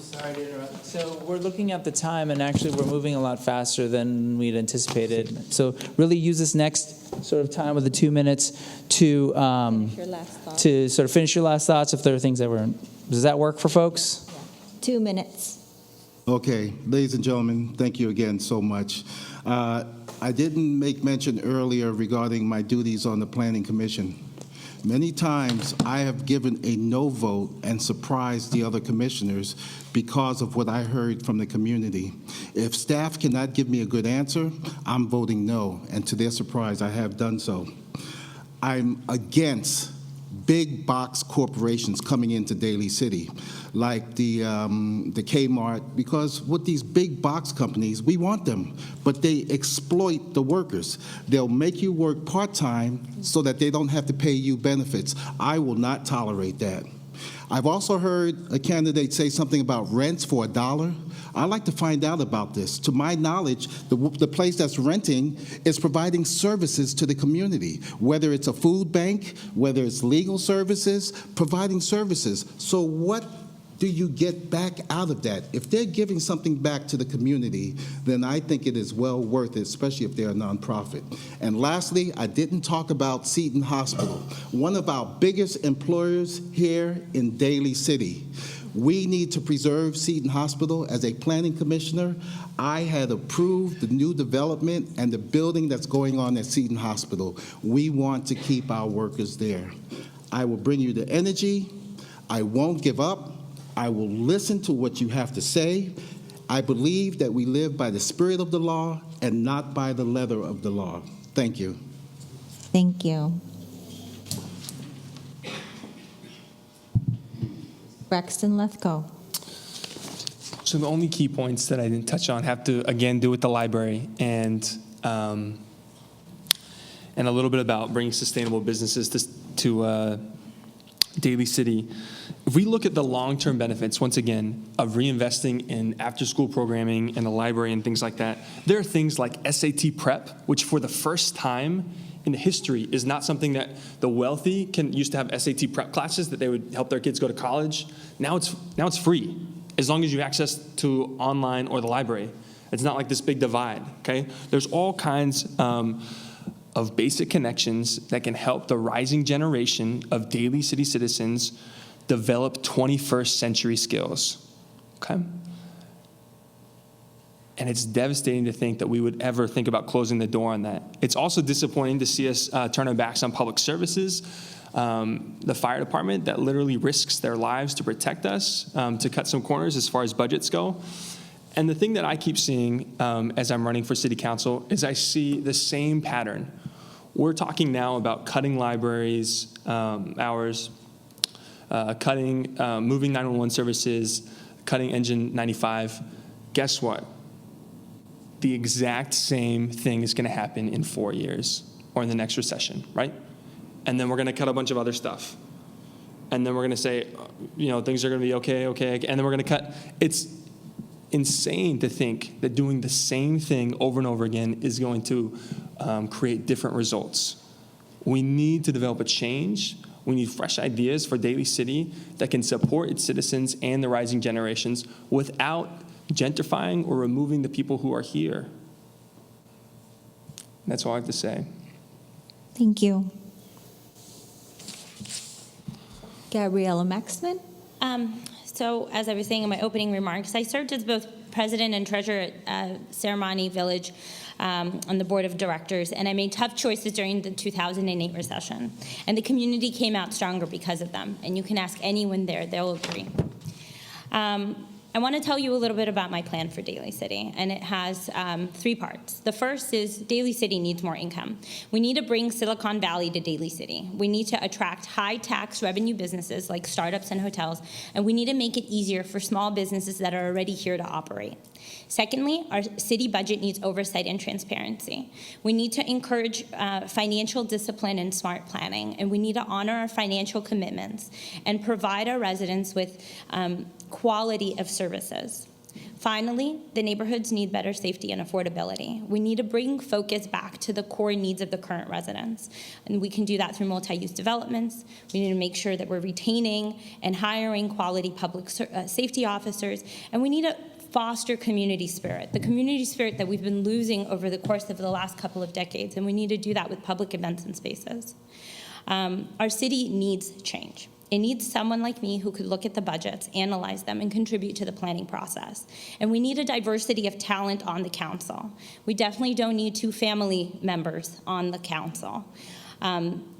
Sorry to interrupt. So we're looking at the time, and actually we're moving a lot faster than we'd anticipated. So really use this next sort of time with the 2 minutes to Your last thought. to sort of finish your last thoughts. If there are things that were, does that work for folks? 2 minutes. Okay, ladies and gentlemen, thank you again so much. I didn't make mention earlier regarding my duties on the Planning Commission. Many times I have given a no vote and surprised the other commissioners because of what I heard from the community. If staff cannot give me a good answer, I'm voting no, and to their surprise, I have done so. I'm against big box corporations coming into Daly City, like the Kmart, because with these big box companies, we want them, but they exploit the workers. They'll make you work part-time so that they don't have to pay you benefits. I will not tolerate that. I've also heard a candidate say something about rents for $1. I'd like to find out about this. To my knowledge, the place that's renting is providing services to the community, whether it's a food bank, whether it's legal services, providing services. So what do you get back out of that? If they're giving something back to the community, then I think it is well worth it, especially if they're a nonprofit. And lastly, I didn't talk about Seton Hospital, one of our biggest employers here in Daly City. We need to preserve Seton Hospital. As a planning commissioner, I had approved the new development and the building that's going on at Seton Hospital. We want to keep our workers there. I will bring you the energy. I won't give up. I will listen to what you have to say. I believe that we live by the spirit of the law and not by the letter of the law. Thank you. Thank you. Braxton Lethco. So the only key points that I didn't touch on have to, again, do with the library and a little bit about bringing sustainable businesses to Daly City. If we look at the long-term benefits, once again, of reinvesting in after-school programming and the library and things like that, there are things like SAT prep, which for the first time in history is not something that the wealthy used to have SAT prep classes that they would help their kids go to college. Now it's free, as long as you have access to online or the library. It's not like this big divide, okay? There's all kinds of basic connections that can help the rising generation of Daly City citizens develop 21st century skills, okay? And it's devastating to think that we would ever think about closing the door on that. It's also disappointing to see us turn our backs on public services, the fire department that literally risks their lives to protect us, to cut some corners as far as budgets go. And the thing that I keep seeing as I'm running for city council is I see the same pattern. We're talking now about cutting libraries hours, moving 911 services, cutting Engine 95. Guess what? The exact same thing is going to happen in 4 years or in the next recession, right? And then we're going to cut a bunch of other stuff. And then we're going to say, things are going to be okay. And then we're going to cut. It's insane to think that doing the same thing over and over again is going to create different results. We need to develop a change. We need fresh ideas for Daly City that can support its citizens and the rising generations without gentrifying or removing the people who are here. That's all I have to say. Thank you. Gabriella Makstman. So as I was saying in my opening remarks, I served as both president and treasurer at Serramonte Village on the board of directors, and I made tough choices during the 2008 recession. And the community came out stronger because of them, and you can ask anyone there, they'll agree. I want to tell you a little bit about my plan for Daly City, and it has 3 parts. The first is Daly City needs more income. We need to bring Silicon Valley to Daly City. We need to attract high tax revenue businesses like startups and hotels, and we need to make it easier for small businesses that are already here to operate. Secondly, our city budget needs oversight and transparency. We need to encourage financial discipline and smart planning, and we need to honor our financial commitments and provide our residents with quality of services. Finally, the neighborhoods need better safety and affordability. We need to bring focus back to the core needs of the current residents, and we can do that through multi-use developments. We need to make sure that we're retaining and hiring quality public safety officers, and we need to foster community spirit, the community spirit that we've been losing over the course of the last couple of decades, and we need to do that with public events and spaces. Our city needs change. It needs someone like me who could look at the budgets, analyze them, and contribute to the planning process. And we need a diversity of talent on the council. We definitely don't need 2 family members on the council.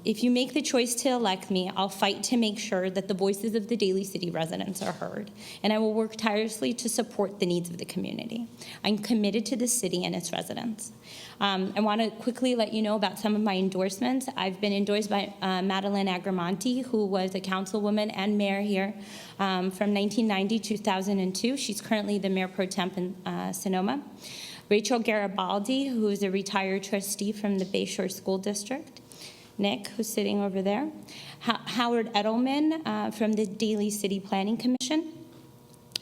If you make the choice to elect me, I'll fight to make sure that the voices of the Daly City residents are heard, and I will work tirelessly to support the needs of the community. I'm committed to the city and its residents. I want to quickly let you know about some of my endorsements. I've been endorsed by Madeline Agramonte, who was a councilwoman and mayor here from 1990 to 2002. She's currently the mayor pro temp in Sonoma. Rachel Garibaldi, who is a retired trustee from the Bayshore School District. Nick, who's sitting over there. Howard Edelman from the Daly City Planning Commission.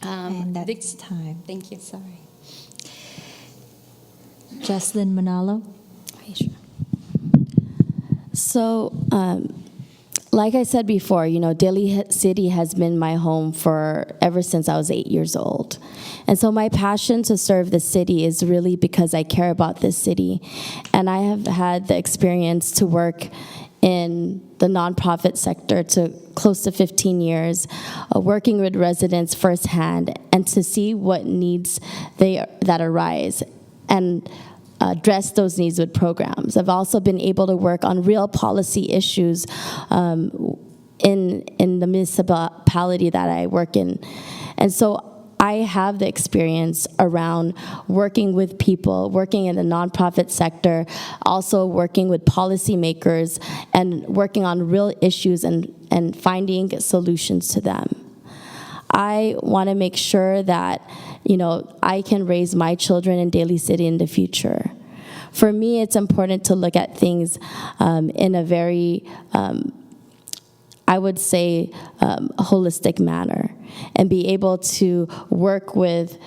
And that's time. Thank you. Sorry. Juslyn Manalo. Okay, sure. So, like I said before, Daly City has been my home ever since I was 8 years old. And so my passion to serve the city is really because I care about this city. And I have had the experience to work in the nonprofit sector to close to 15 years, working with residents firsthand, and to see what needs that arise and address those needs with programs. I've also been able to work on real policy issues in the municipality that I work in. And so I have the experience around working with people, working in the nonprofit sector, also working with policymakers and working on real issues and finding solutions to them. I want to make sure that, I can raise my children in Daly City in the future. For me, it's important to look at things in a very, I would say, holistic manner, and be able to work with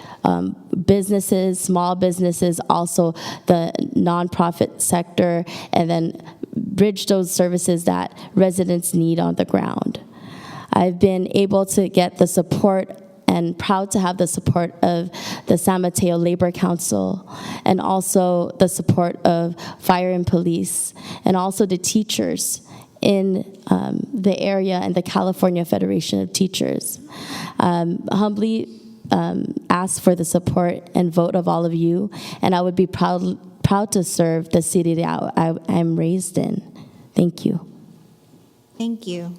businesses, small businesses, also the nonprofit sector, and then bridge those services that residents need on the ground. I've been able to get the support and proud to have the support of the San Mateo Labor Council, and also the support of fire and police, and also the teachers in the area and the California Federation of Teachers. Humbly ask for the support and vote of all of you, and I would be proud to serve the city that I'm raised in. Thank you. Thank you.